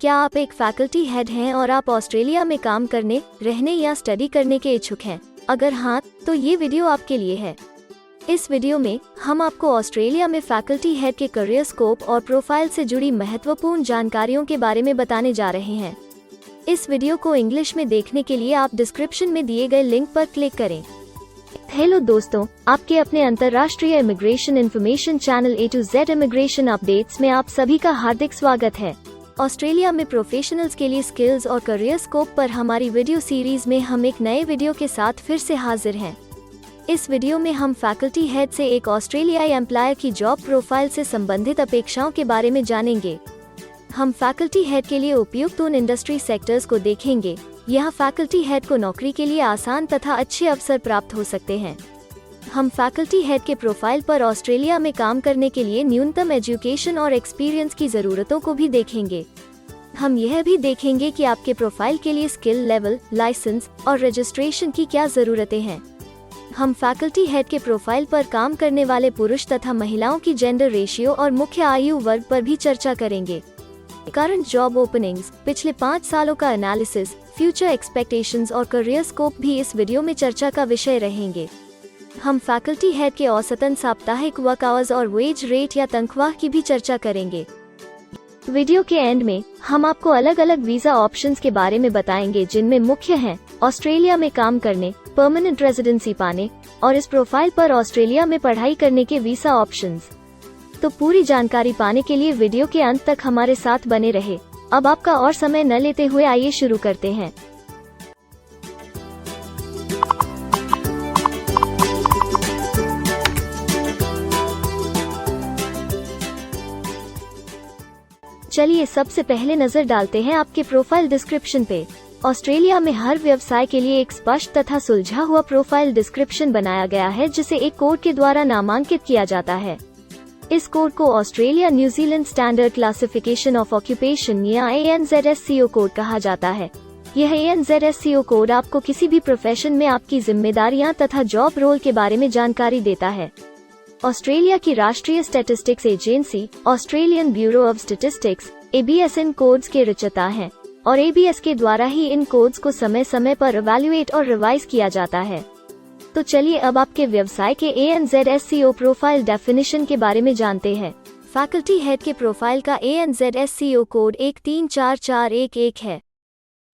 क्या आप एक फैकल्टी हेड हैं और आप ऑस्ट्रेलिया में काम करने, रहने या स्टडी करने के इच्छुक हैं? अगर हाँ, तो ये वीडियो आपके लिए है। इस वीडियो में हम आपको ऑस्ट्रेलिया में फैकल्टी हेड के करियर स्कोप और प्रोफाइल से जुड़ी महत्वपूर्ण जानकारियों के बारे में बताने जा रहे हैं। इस वीडियो को इंग्लिश में देखने के लिए आप डिस्क्रिप्शन में दिए गए लिंक पर क्लिक करें। हेलो दोस्तों, आपके अपने अंतर्राष्ट्रीय immigration information channel A to Z immigration updates में आप सभी का हार्दिक स्वागत है। ऑस्ट्रेलिया में प्रोफेशनल्स के लिए स्किल्स और करियर स्कोप पर हमारी वीडियो सीरीज में हम एक नए वीडियो के साथ फिर से हाजिर हैं। इस वीडियो में हम फैकल्टी हेड से एक ऑस्ट्रेलियाई एम्प्लॉयर की जॉब प्रोफाइल से संबंधित अपेक्षाओं के बारे में जानेंगे। हम फैकल्टी हेड के लिए उपयुक्त उन इंडस्ट्री सेक्टर्स को देखेंगे। यहाँ फैकल्टी हेड को नौकरी के लिए आसान तथा अच्छे अवसर प्राप्त हो सकते हैं। हम फैकल्टी हेड के प्रोफाइल पर ऑस्ट्रेलिया में काम करने के लिए न्यूनतम एजुकेशन और एक्सपीरियंस की ज़रूरतों को भी देखेंगे। हम यह भी देखेंगे कि आपके प्रोफाइल के लिए स्किल लेवल, लाइसेंस और रजिस्ट्रेशन की क्या ज़रूरतें हैं। हम फैकल्टी हेड के प्रोफाइल पर काम करने वाले पुरुष तथा महिलाओं की जेंडर रेशियो और मुख्य आयु वर्ग पर भी चर्चा करेंगे। करंट जॉब ओपनिंग्स, पिछले 5 सालों का एनालिसिस, फ्यूचर एक्सपेक्टेशंस और करियर स्कोप भी इस वीडियो में चर्चा का विषय रहेंगे। हम फैकल्टी हेड के औसतन साप्ताहिक वर्क आवर्स और वेज रेट या तनख्वाह की भी चर्चा करेंगे। वीडियो के एंड में हम आपको अलग अलग वीजा ऑप्शंस के बारे में बताएंगे, जिनमें मुख्य हैं ऑस्ट्रेलिया में काम करने, परमानेंट रेजिडेंसी पाने और इस प्रोफाइल पर ऑस्ट्रेलिया में पढ़ाई करने के वीजा ऑप्शंस। तो पूरी जानकारी पाने के लिए वीडियो के अंत तक हमारे साथ बने रहे। अब आपका और समय न लेते हुए आइए शुरू करते हैं। चलिए सबसे पहले नजर डालते हैं आपके प्रोफाइल डिस्क्रिप्शन पे। ऑस्ट्रेलिया में हर व्यवसाय के लिए एक स्पष्ट तथा सुलझा हुआ प्रोफाइल डिस्क्रिप्शन बनाया गया है, जिसे एक कोड के द्वारा नामांकित किया जाता है। इस कोड को Australia New Zealand standard classification of occupation या ANZSCO कोड कहा जाता है। यह ANZSCO कोड आपको किसी भी प्रोफेशन में आपकी जिम्मेदारियां तथा जॉब रोल के बारे में जानकारी देता है। ऑस्ट्रेलिया की राष्ट्रीय statistics agency Australian bureau of statistics ABS in codes के रचयिता हैं और ABS के द्वारा ही इन कोड्स को समय समय पर इवैल्यूएट और रिवाइज किया जाता है। तो चलिए अब आपके व्यवसाय के ANZSCO प्रोफाइल डेफिनेशन के बारे में जानते हैं। फैकल्टी हेड के प्रोफाइल का ANZSCO कोड 134411 है।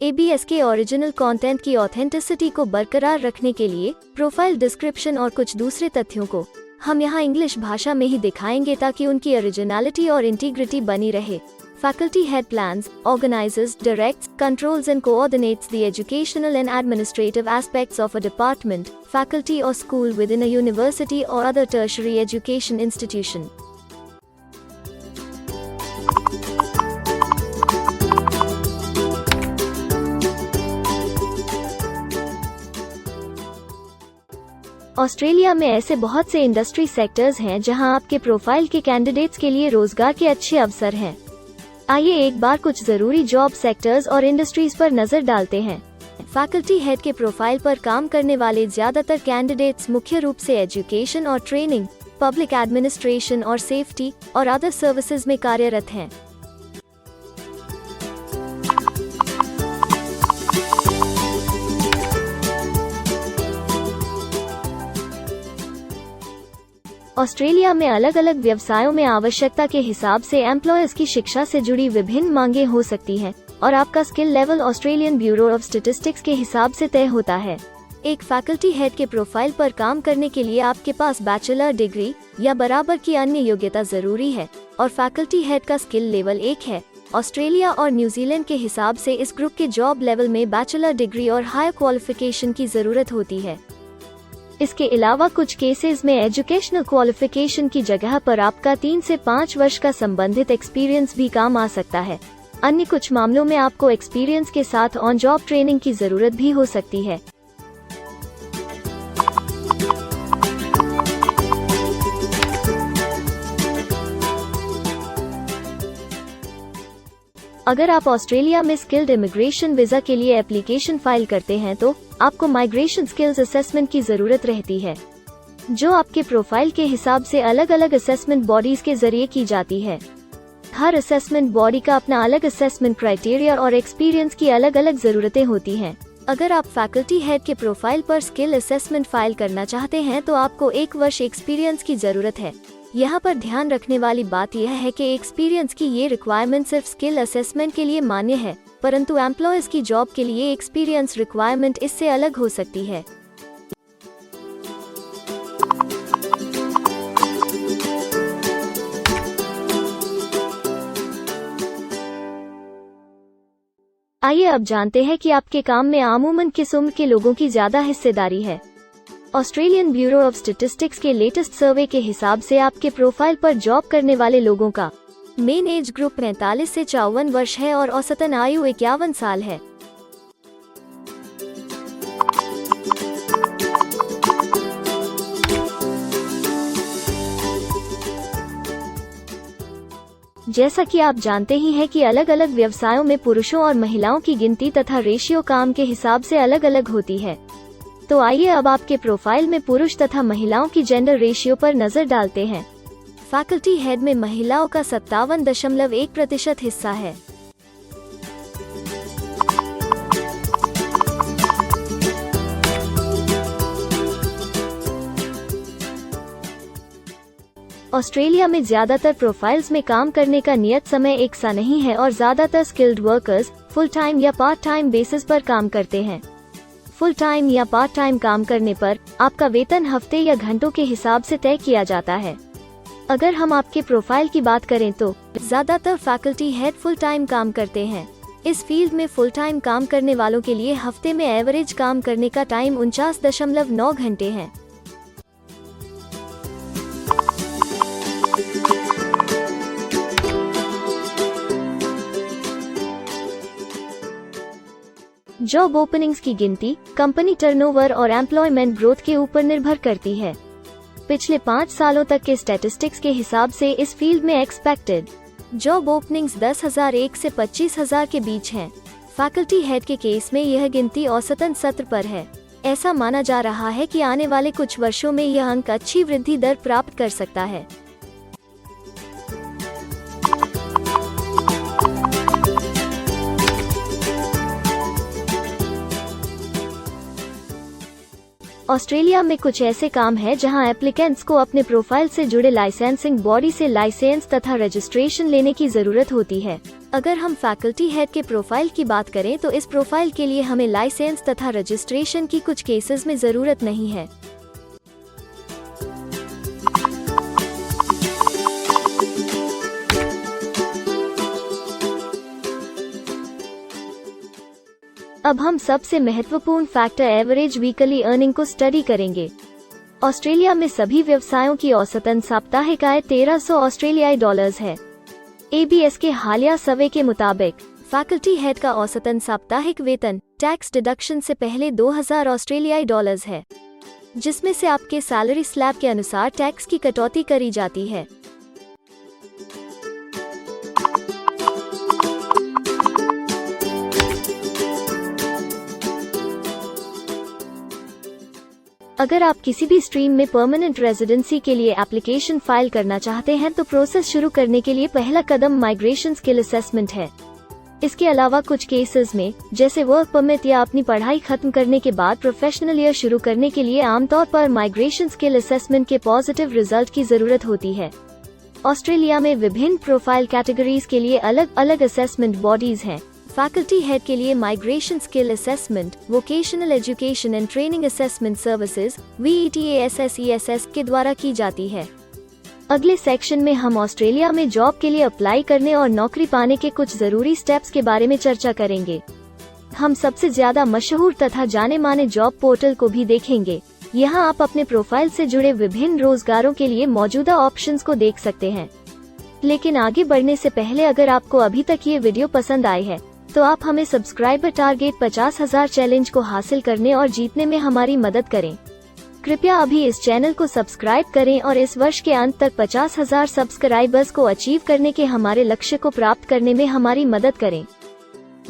ABS के ओरिजिनल कंटेंट की ऑथेंटिसिटी को बरकरार रखने के लिए प्रोफाइल डिस्क्रिप्शन और कुछ दूसरे तथ्यों को हम यहाँ इंग्लिश भाषा में ही दिखाएंगे, ताकि उनकी ओरिजिनलिटी और इंटीग्रिटी बनी रहे। Faculty head plans, organizes, directs, controls and coordinates the educational and administrative aspects of a department, faculty or school within a university or other tertiary education institution. Australia में ऐसे बहुत से इंडस्ट्री सेक्टर्स हैं जहां आपके profile के candidates के लिए रोजगार के अच्छे अवसर हैं। आइए एक बार कुछ जरूरी जॉब सेक्टर्स और इंडस्ट्रीज पर नजर डालते हैं। फैकल्टी हेड के प्रोफाइल पर काम करने वाले ज्यादातर कैंडिडेट्स मुख्य रूप से एजुकेशन और ट्रेनिंग, पब्लिक एडमिनिस्ट्रेशन और सेफ्टी और अदर सर्विसेज में कार्यरत हैं। ऑस्ट्रेलिया में अलग अलग व्यवसायों में आवश्यकता के हिसाब से एम्प्लॉयर्स की शिक्षा से जुड़ी विभिन्न मांगें हो सकती हैं और आपका skill level Australian bureau of statistics के हिसाब से तय होता है। एक फैकल्टी हेड के प्रोफाइल पर काम करने के लिए आपके पास बैचलर डिग्री या बराबर की अन्य योग्यता जरूरी है और फैकल्टी हेड का स्किल लेवल 1 है। ऑस्ट्रेलिया और न्यूजीलैंड के हिसाब से इस ग्रुप के जॉब लेवल में बैचलर डिग्री और हायर क्वालिफिकेशन की जरूरत होती है। इसके अलावा कुछ केसेस में एजुकेशनल क्वालिफिकेशन की जगह पर आपका 3 से 5 वर्ष का संबंधित एक्सपीरियंस भी काम आ सकता है। अन्य कुछ मामलों में आपको एक्सपीरियंस के साथ ऑन जॉब ट्रेनिंग की जरूरत भी हो सकती है। अगर आप ऑस्ट्रेलिया में स्किल्ड इमिग्रेशन वीजा के लिए एप्लीकेशन फाइल करते हैं तो आपको माइग्रेशन स्किल्स असेसमेंट की जरूरत रहती है, जो आपके प्रोफाइल के हिसाब से अलग अलग असेसमेंट बॉडीज के जरिए की जाती है। हर असेसमेंट बॉडी का अपना अलग असेसमेंट क्राइटेरिया और एक्सपीरियंस की अलग अलग जरूरतें होती हैं। अगर आप फैकल्टी हेड के प्रोफाइल पर स्किल असेसमेंट फाइल करना चाहते हैं तो आपको 1 वर्ष एक्सपीरियंस की जरूरत है। यहाँ पर ध्यान रखने वाली बात यह है कि एक्सपीरियंस की ये रिक्वायरमेंट सिर्फ स्किल असेसमेंट के लिए मान्य है, परंतु एम्प्लॉयज की जॉब के लिए एक्सपीरियंस रिक्वायरमेंट इससे अलग हो सकती है। आइए अब जानते हैं कि आपके काम में आमूमन किस उम्र के लोगों की ज्यादा हिस्सेदारी है। ऑस्ट्रेलियन ब्यूरो ऑफ स्टैटिस्टिक्स के लेटेस्ट सर्वे के हिसाब से आपके प्रोफाइल पर जॉब करने वाले लोगों का मेन एज ग्रुप 45 से 54 वर्ष है और औसतन आयु 51 साल है। जैसा कि आप जानते ही हैं कि अलग अलग व्यवसायों में पुरुषों और महिलाओं की गिनती तथा रेशियो काम के हिसाब से अलग अलग होती है। तो आइए अब आपके प्रोफाइल में पुरुष तथा महिलाओं की जेंडर रेशियो पर नजर डालते हैं। फैकल्टी हेड में महिलाओं का 57.1% हिस्सा है। ऑस्ट्रेलिया में ज्यादातर प्रोफाइल्स में काम करने का नियत समय एक सा नहीं है और ज्यादातर स्किल्ड वर्कर्स फुल टाइम या पार्ट टाइम बेसिस पर काम करते हैं। फुल टाइम या पार्ट टाइम काम करने पर आपका वेतन हफ्ते या घंटों के हिसाब से तय किया जाता है। अगर हम आपके प्रोफाइल की बात करें तो ज्यादातर फैकल्टी हेड फुल टाइम काम करते हैं। इस फील्ड में फुल टाइम काम करने वालों के लिए हफ्ते में एवरेज काम करने का टाइम 49.9 घंटे है। जॉब ओपनिंग्स की गिनती कंपनी टर्नओवर और एम्प्लॉयमेंट ग्रोथ के ऊपर निर्भर करती है। पिछले 5 सालों तक के स्टैटिस्टिक्स के हिसाब से इस फील्ड में एक्सपेक्टेड जॉब ओपनिंग्स 10,001 से 25,000 के बीच हैं। फैकल्टी हेड के केस में यह गिनती औसतन 17 पर है। ऐसा माना जा रहा है कि आने वाले कुछ वर्षों में यह अंक अच्छी वृद्धि दर प्राप्त कर सकता है। ऑस्ट्रेलिया में कुछ ऐसे काम हैं जहां एप्लीकेंट्स को अपने प्रोफाइल से जुड़े लाइसेंसिंग बॉडी से लाइसेंस तथा रजिस्ट्रेशन लेने की जरूरत होती है। अगर हम फैकल्टी हेड के प्रोफाइल की बात करें तो इस प्रोफाइल के लिए हमें लाइसेंस तथा रजिस्ट्रेशन की कुछ केसेस में जरूरत नहीं है। अब हम सबसे महत्वपूर्ण फैक्टर एवरेज वीकली अर्निंग को स्टडी करेंगे। ऑस्ट्रेलिया में सभी व्यवसायों की औसतन साप्ताहिक आय 1300 ऑस्ट्रेलियाई डॉलर्स है। ABS के हालिया सर्वे के मुताबिक फैकल्टी हेड का औसतन साप्ताहिक वेतन टैक्स डिडक्शन से पहले 2000 ऑस्ट्रेलियाई डॉलर्स है, जिसमें से आपके सैलरी स्लैब के अनुसार टैक्स की कटौती करी जाती है। अगर आप किसी भी स्ट्रीम में परमानेंट रेजिडेंसी के लिए एप्लीकेशन फाइल करना चाहते हैं तो प्रोसेस शुरू करने के लिए पहला कदम माइग्रेशन स्किल असेसमेंट है। इसके अलावा कुछ केसेस में जैसे वर्क परमिट या अपनी पढ़ाई खत्म करने के बाद प्रोफेशनल ईयर शुरू करने के लिए आमतौर पर माइग्रेशन स्किल असेसमेंट के पॉजिटिव रिजल्ट की जरूरत होती है। ऑस्ट्रेलिया में विभिन्न प्रोफाइल कैटेगरीज के लिए अलग अलग असेसमेंट बॉडीज हैं। फैकल्टी हेड के लिए migration skill assessment vocational education and training assessment services VETASSESS के द्वारा की जाती है। अगले सेक्शन में हम ऑस्ट्रेलिया में जॉब के लिए अप्लाई करने और नौकरी पाने के कुछ जरूरी स्टेप्स के बारे में चर्चा करेंगे। हम सबसे ज्यादा मशहूर तथा जाने माने जॉब पोर्टल को भी देखेंगे। यहाँ आप अपने प्रोफाइल से जुड़े विभिन्न रोजगारों के लिए मौजूदा ऑप्शंस को देख सकते हैं। लेकिन आगे बढ़ने से पहले अगर आपको अभी तक ये वीडियो पसंद आई है तो आप हमें सब्सक्राइबर टारगेट 50,000 चैलेंज को हासिल करने और जीतने में हमारी मदद करें। कृपया अभी इस चैनल को सब्सक्राइब करें और इस वर्ष के अंत तक 50,000 सब्सक्राइबर्स को अचीव करने के हमारे लक्ष्य को प्राप्त करने में हमारी मदद करें।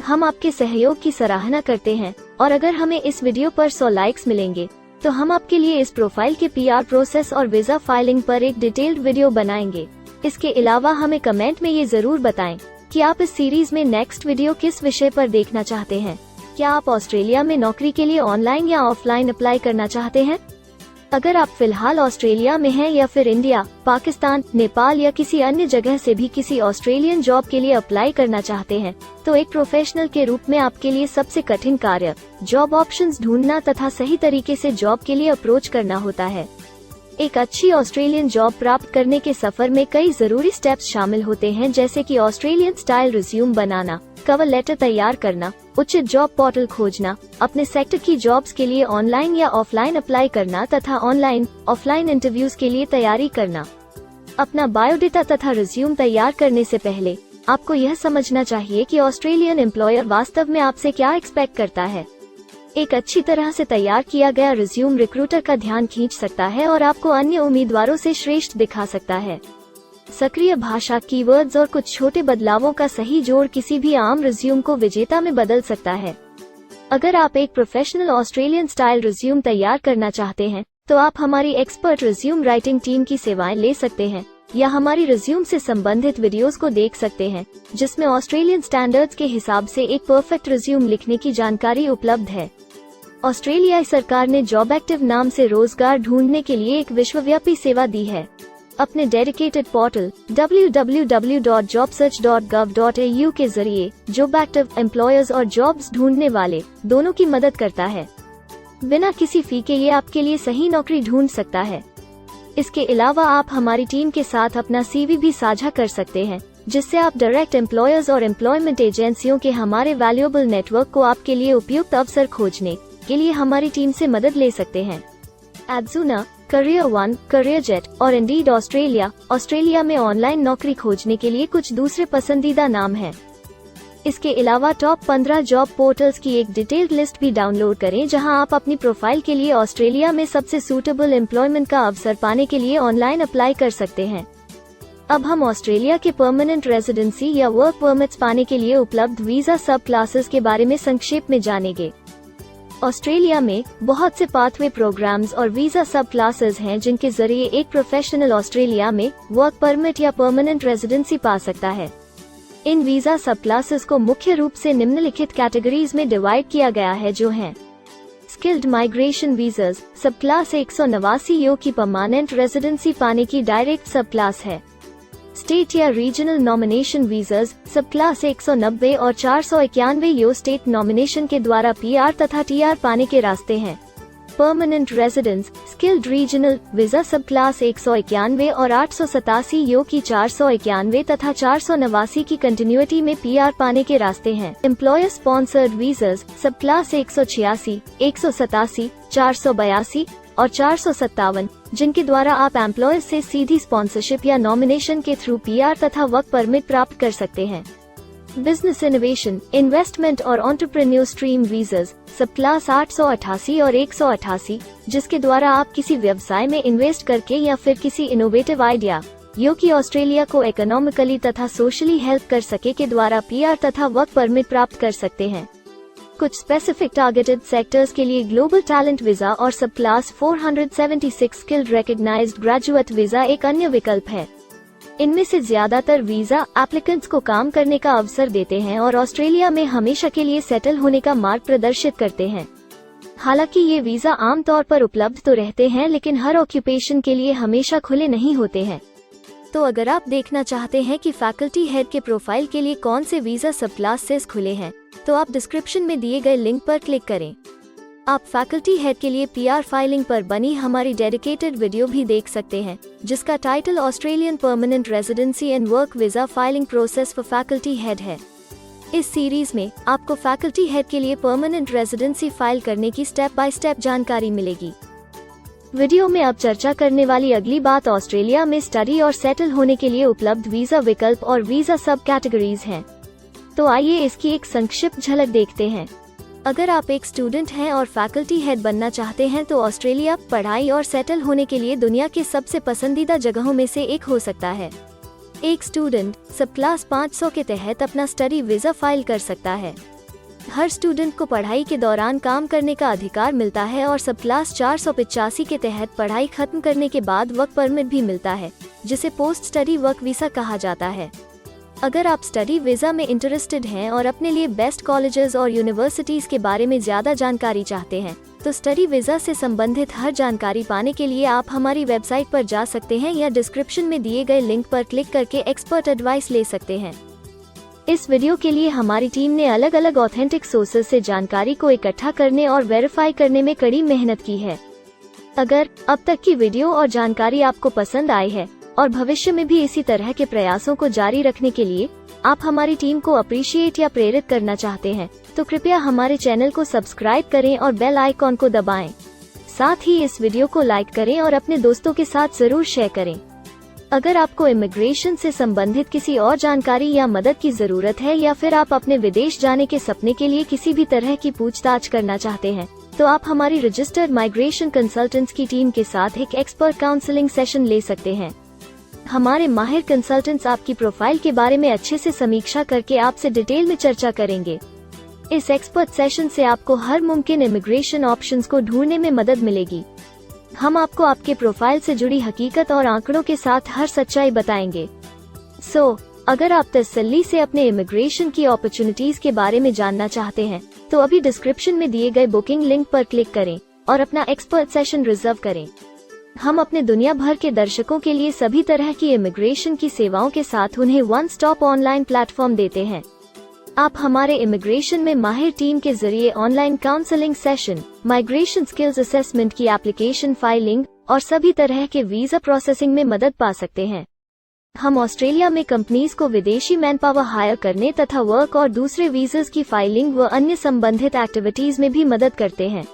हम आपके सहयोग की सराहना करते हैं और अगर हमें इस वीडियो पर 100 लाइक्स मिलेंगे तो हम आपके लिए इस प्रोफाइल के PR प्रोसेस और वीजा फाइलिंग पर एक डिटेल्ड वीडियो बनाएंगे। इसके अलावा हमें कमेंट में ये जरूर बताएं कि आप इस सीरीज में नेक्स्ट वीडियो किस विषय पर देखना चाहते हैं। क्या आप ऑस्ट्रेलिया में नौकरी के लिए ऑनलाइन या ऑफलाइन अप्लाई करना चाहते हैं? अगर आप फिलहाल ऑस्ट्रेलिया में हैं या फिर इंडिया, पाकिस्तान, नेपाल या किसी अन्य जगह से भी किसी ऑस्ट्रेलियन जॉब के लिए अप्लाई करना चाहते हैं, तो एक प्रोफेशनल के रूप में आपके लिए सबसे कठिन कार्य जॉब ऑप्शंस ढूंढना तथा सही तरीके से जॉब के लिए अप्रोच करना होता है। एक अच्छी ऑस्ट्रेलियन जॉब प्राप्त करने के सफर में कई जरूरी स्टेप्स शामिल होते हैं, जैसे कि ऑस्ट्रेलियन स्टाइल रिज्यूम बनाना, कवर लेटर तैयार करना, उचित जॉब पोर्टल खोजना, अपने सेक्टर की जॉब्स के लिए ऑनलाइन या ऑफलाइन अप्लाई करना तथा ऑनलाइन ऑफलाइन इंटरव्यूज के लिए तैयारी करना। अपना बायोडेटा तथा रिज्यूम तैयार करने से पहले आपको यह समझना चाहिए कि ऑस्ट्रेलियन एम्प्लॉयर वास्तव में आपसे क्या एक्सपेक्ट करता है। एक अच्छी तरह से तैयार किया गया रिज्यूम रिक्रूटर का ध्यान खींच सकता है और आपको अन्य उम्मीदवारों से श्रेष्ठ दिखा सकता है। सक्रिय भाषा, कीवर्ड्स और कुछ छोटे बदलावों का सही जोड़ किसी भी आम रिज्यूम को विजेता में बदल सकता है। अगर आप एक प्रोफेशनल ऑस्ट्रेलियन स्टाइल रिज्यूम तैयार करना चाहते हैं, तो आप हमारी एक्सपर्ट रिज्यूम राइटिंग टीम की सेवाएं ले सकते हैं या हमारी रिज्यूम से संबंधित वीडियोस को देख सकते हैं, जिसमें ऑस्ट्रेलियन स्टैंडर्ड्स के हिसाब से एक परफेक्ट रिज्यूम लिखने की जानकारी उपलब्ध है। ऑस्ट्रेलियाई सरकार ने जॉब एक्टिव नाम से रोजगार ढूंढने के लिए एक विश्वव्यापी सेवा दी है। अपने डेडिकेटेड पोर्टल www.jobsearch.gov.au के जरिए जॉब एक्टिव एम्प्लॉयर्स और जॉब्स ढूंढने वाले दोनों की मदद करता है। बिना किसी फी के ये आपके लिए सही नौकरी ढूंढ सकता है। इसके अलावा आप हमारी टीम के साथ अपना CV भी साझा कर सकते हैं, जिससे आप डायरेक्ट एम्प्लॉयर्स और एम्प्लॉयमेंट एजेंसियों के हमारे वैल्यूएबल नेटवर्क को आपके लिए उपयुक्त अवसर खोजने के लिए हमारी टीम से मदद ले सकते हैं। एडजुना, करियर वन, करियर जेट और इंडीड ऑस्ट्रेलिया में ऑनलाइन नौकरी खोजने के लिए कुछ दूसरे पसंदीदा नाम हैं। इसके अलावा टॉप 15 जॉब पोर्टल्स की एक डिटेल्ड लिस्ट भी डाउनलोड करें, जहां आप अपनी प्रोफाइल के लिए ऑस्ट्रेलिया में सबसे सूटेबल एम्प्लॉयमेंट का अवसर पाने के लिए ऑनलाइन अप्लाई कर सकते हैं। अब हम ऑस्ट्रेलिया के परमानेंट रेजिडेंसी या वर्क परमिट्स पाने के लिए उपलब्ध वीजा सब क्लासेस के बारे में संक्षेप में जानेंगे। ऑस्ट्रेलिया में बहुत से पाथवे प्रोग्राम्स और वीजा सब क्लासेस हैं, जिनके जरिए एक प्रोफेशनल ऑस्ट्रेलिया में वर्क परमिट या परमानेंट रेजिडेंसी पा सकता है। इन वीजा सब क्लासेस को मुख्य रूप से निम्नलिखित कैटेगरीज में डिवाइड किया गया है, जो हैं स्किल्ड माइग्रेशन वीजास सब क्लास 189 यो की परमानेंट रेजिडेंसी पाने की डायरेक्ट सब क्लास है। स्टेट या रीजनल नॉमिनेशन वीजास सब क्लास 190 और 491 यो स्टेट नॉमिनेशन के द्वारा PR तथा TR पाने के रास्ते हैं। Permanent residence skilled regional visa सब क्लास 191 और 887 यो की 491 तथा 489 की कंटिन्यूटी में PR पाने के रास्ते हैं। एम्प्लॉयर स्पॉन्सर्ड वीजास सब क्लास 186, 187, 482 और 457, जिनके द्वारा आप एम्प्लॉयर से सीधी स्पॉन्सरशिप या नॉमिनेशन के थ्रू PR तथा वर्क परमिट प्राप्त कर सकते हैं। बिजनेस इनोवेशन, इन्वेस्टमेंट और एंटरप्रेन्योर स्ट्रीम वीजास सब क्लास 888 और 188, जिसके द्वारा आप किसी व्यवसाय में इन्वेस्ट करके या फिर किसी इनोवेटिव आइडिया जो कि ऑस्ट्रेलिया को इकोनॉमिकली तथा सोशली हेल्प कर सके के द्वारा PR तथा वर्क परमिट प्राप्त कर सकते हैं। कुछ स्पेसिफिक टारगेटेड सेक्टर्स के लिए ग्लोबल टैलेंट वीजा और subclass 476 skilled recognised graduate visa एक अन्य विकल्प है। इनमें से ज्यादातर वीजा एप्लीकेंट्स को काम करने का अवसर देते हैं और ऑस्ट्रेलिया में हमेशा के लिए सेटल होने का मार्ग प्रदर्शित करते हैं। हालांकि ये वीजा आमतौर पर उपलब्ध तो रहते हैं, लेकिन हर ऑक्यूपेशन के लिए हमेशा खुले नहीं होते हैं। तो अगर आप देखना चाहते हैं कि फैकल्टी हेड के प्रोफाइल के लिए कौन से वीजा सब क्लासेस खुले हैं, तो आप डिस्क्रिप्शन में दिए गए लिंक पर क्लिक करें। आप फैकल्टी हेड के लिए PR फाइलिंग पर बनी हमारी डेडिकेटेड वीडियो भी देख सकते हैं, जिसका title Australian permanent residency and work visa filing process for faculty head है। इस सीरीज में आपको फैकल्टी हेड के लिए परमानेंट रेजिडेंसी फाइल करने की स्टेप बाय स्टेप जानकारी मिलेगी। वीडियो में अब चर्चा करने वाली अगली बात ऑस्ट्रेलिया में स्टडी और सेटल होने के लिए उपलब्ध वीजा विकल्प और वीजा सब कैटेगरीज हैं। तो आइए इसकी एक संक्षिप्त झलक देखते हैं। अगर आप एक स्टूडेंट हैं और फैकल्टी हेड बनना चाहते हैं, तो ऑस्ट्रेलिया पढ़ाई और सेटल होने के लिए दुनिया के सबसे पसंदीदा जगहों में से एक हो सकता है। एक स्टूडेंट सब क्लास 500 के तहत अपना स्टडी वीजा फाइल कर सकता है। हर स्टूडेंट को पढ़ाई के दौरान काम करने का अधिकार मिलता है और सब क्लास 485 के तहत पढ़ाई खत्म करने के बाद वर्क परमिट भी मिलता है, जिसे पोस्ट स्टडी वर्क वीसा कहा जाता है। अगर आप स्टडी वीज़ा में इंटरेस्टेड हैं और अपने लिए बेस्ट कॉलेजेस और यूनिवर्सिटीज़ के बारे में ज़्यादा जानकारी चाहते हैं, तो स्टडी वीज़ा से संबंधित हर जानकारी पाने के लिए आप हमारी वेबसाइट पर जा सकते हैं या डिस्क्रिप्शन में दिए गए लिंक पर क्लिक करके एक्सपर्ट एडवाइस ले सकते हैं। इस वीडियो के लिए हमारी टीम ने अलग अलग ऑथेंटिक सोर्सेज से जानकारी को इकट्ठा करने और वेरीफाई करने में कड़ी मेहनत की है। अगर अब तक की वीडियो और जानकारी आपको पसंद आई है और भविष्य में भी इसी तरह के प्रयासों को जारी रखने के लिए आप हमारी टीम को अप्रिशिएट या प्रेरित करना चाहते हैं, तो कृपया हमारे चैनल को सब्सक्राइब करें और बेल आइकॉन को दबाएं। साथ ही इस वीडियो को लाइक करें और अपने दोस्तों के साथ जरूर शेयर करें। अगर आपको इमिग्रेशन से संबंधित किसी और जानकारी या मदद की जरूरत है या फिर आप अपने विदेश जाने के सपने के लिए किसी भी तरह की पूछताछ करना चाहते हैं, तो आप हमारी रजिस्टर्ड माइग्रेशन कंसल्टेंट्स की टीम के साथ एक एक्सपर्ट काउंसलिंग सेशन ले सकते हैं। हमारे माहिर कंसल्टेंट्स आपकी प्रोफाइल के बारे में अच्छे से समीक्षा करके आपसे डिटेल में चर्चा करेंगे। इस एक्सपर्ट सेशन से आपको हर मुमकिन इमिग्रेशन ऑप्शंस को ढूंढने में मदद मिलेगी। हम आपको आपके प्रोफाइल से जुड़ी हकीकत और आंकड़ों के साथ हर सच्चाई बताएंगे। अगर आप तसल्ली से अपने इमिग्रेशन की अपॉर्चुनिटीज के बारे में जानना चाहते हैं, तो अभी डिस्क्रिप्शन में दिए गए बुकिंग लिंक पर क्लिक करें और अपना एक्सपर्ट सेशन रिजर्व करें। हम अपने दुनिया भर के दर्शकों के लिए सभी तरह की इमिग्रेशन की सेवाओं के साथ उन्हें वन स्टॉप ऑनलाइन प्लेटफॉर्म देते हैं। आप हमारे इमिग्रेशन में माहिर टीम के जरिए online counselling session, migration skills assessment की एप्लीकेशन फाइलिंग और सभी तरह के वीजा प्रोसेसिंग में मदद पा सकते हैं। हम ऑस्ट्रेलिया में कंपनीज को विदेशी मैन पावर हायर करने तथा वर्क और दूसरे वीजास की फाइलिंग व अन्य संबंधित एक्टिविटीज में भी मदद करते हैं।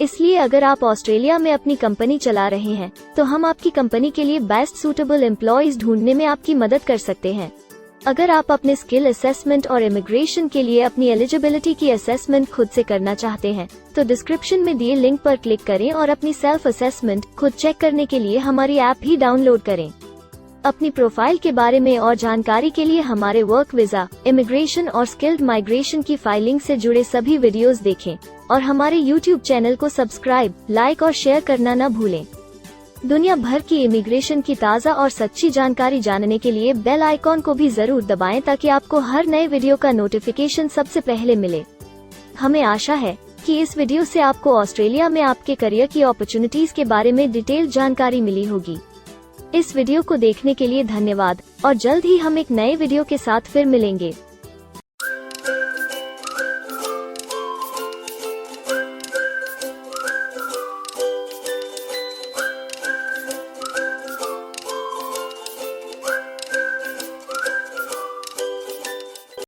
इसलिए अगर आप ऑस्ट्रेलिया में अपनी कंपनी चला रहे हैं, तो हम आपकी कंपनी के लिए बेस्ट सूटेबल एम्प्लॉयज ढूंढने में आपकी मदद कर सकते हैं। अगर आप अपने स्किल असेसमेंट और इमिग्रेशन के लिए अपनी एलिजिबिलिटी की असेसमेंट खुद से करना चाहते हैं, तो डिस्क्रिप्शन में दिए लिंक पर क्लिक करें और अपनी सेल्फ असेसमेंट खुद चेक करने के लिए हमारी ऐप भी डाउनलोड करें। अपनी प्रोफाइल के बारे में और जानकारी के लिए हमारे वर्क वीजा, इमिग्रेशन और स्किल्ड माइग्रेशन की फाइलिंग से जुड़े सभी वीडियोस देखें और हमारे यूट्यूब चैनल को सब्सक्राइब, लाइक और शेयर करना न भूलें। दुनिया भर की इमिग्रेशन की ताज़ा और सच्ची जानकारी जानने के लिए बेल आइकॉन को भी जरूर दबाएं ताकि आपको हर नए वीडियो का नोटिफिकेशन सबसे पहले मिले। हमें आशा है कि इस वीडियो से आपको ऑस्ट्रेलिया में आपके करियर की अपॉर्चुनिटीज के बारे में डिटेल जानकारी मिली होगी। इस वीडियो को देखने के लिए धन्यवाद और जल्द ही हम एक नए वीडियो के साथ फिर मिलेंगे।